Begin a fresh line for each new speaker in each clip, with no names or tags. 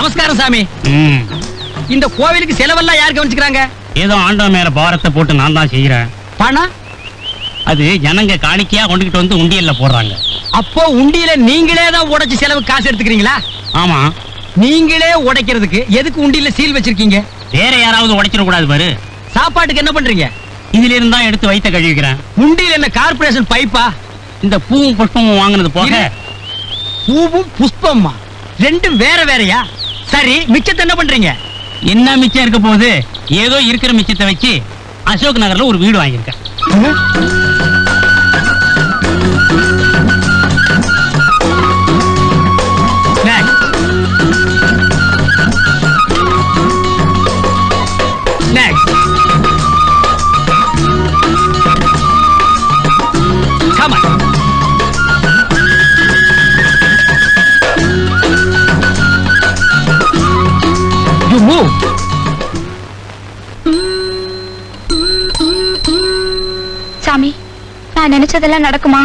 நமஸ்காரம் சாமி. இந்த கோவிலுக்கு செலவெல்லாம் யார் கவனிச்சுக்கிறாங்க?
ஏதோ ஆண்டவன் மேல பாரத்தை போட்டு நான் தான் செய்யறேன்.
பணம்
அது ஜனங்க காணிக்கையா கொண்டுகிட்டு வந்து உண்டியல்ல போடுறாங்க.
அப்போ உண்டியல நீங்களே தான் உடைச்சு செலவு காசு எடுத்துக்கிறீங்களா?
ஆமா.
நீங்களே உடைக்கிறதுக்கு எதுக்கு உண்டியல சீல் வச்சிருக்கீங்க?
வேற யாராவது உடைச்சிட கூடாது பாரு.
சாப்பாட்டுக்கு என்ன பண்றீங்க?
இதுல இருந்தா எடுத்து வயித்த கழுவிக்கிறேன்.
உண்டியல் என்ன கார்பரேஷன் பைப்பா?
இந்த பூவும் புஷ்பமும் வாங்குனது போக.
பூவும் புஷ்பமா ரெண்டும் வேற வேறயா? சரி, மிச்சத்தை என்ன பண்றீங்க?
என்ன மிச்சம் இருக்க போகுது? ஏதோ இருக்கிற மிச்சத்தை வச்சு அசோக் நகர்ல ஒரு வீடு வாங்கியிருக்கேன்.
சாமி, நான் நினைச்சதெல்லாம் நடக்குமா?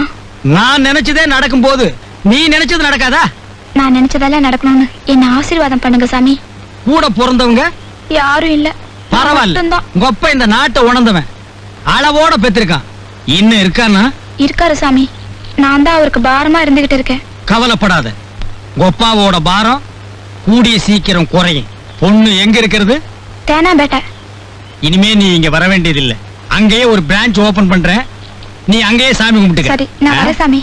நான் நினைச்சதே நடக்கும் போது நீ நினைச்சது நடக்காதா?
நான் நினைச்சதெல்லாம் நடக்கணும்னு என்ன ஆசீர்வாதம் பண்ணுங்க சாமி.
கூட பிறந்தவங்க
யாரும் இல்ல.
பரவாயில்ல, கொப்ப இந்த நாட்டை உணர்ந்தவன் அளவோட பெற்றிருக்கான். இன்னும் இருக்கானா?
இருக்காரு சாமி. நான் தான் அவருக்கு பாரமா இருந்துகிட்டு இருக்கேன்.
கவலைப்படாத, கொப்பாவோட பாரம் கூடிய சீக்கிரம் குறையும். பொண்ணு எங்க இருக்கிறது?
தேனாம்பேட்டை.
இனிமே நீ இங்க வர வேண்டியதில்லை. அங்கேயே ஒரு பிரான்ச் ஓபன் பண்றேன். நீ அங்கேயே சாமி கும்பிட்டுக்க.
சரி, நான் வரேன் சாமி.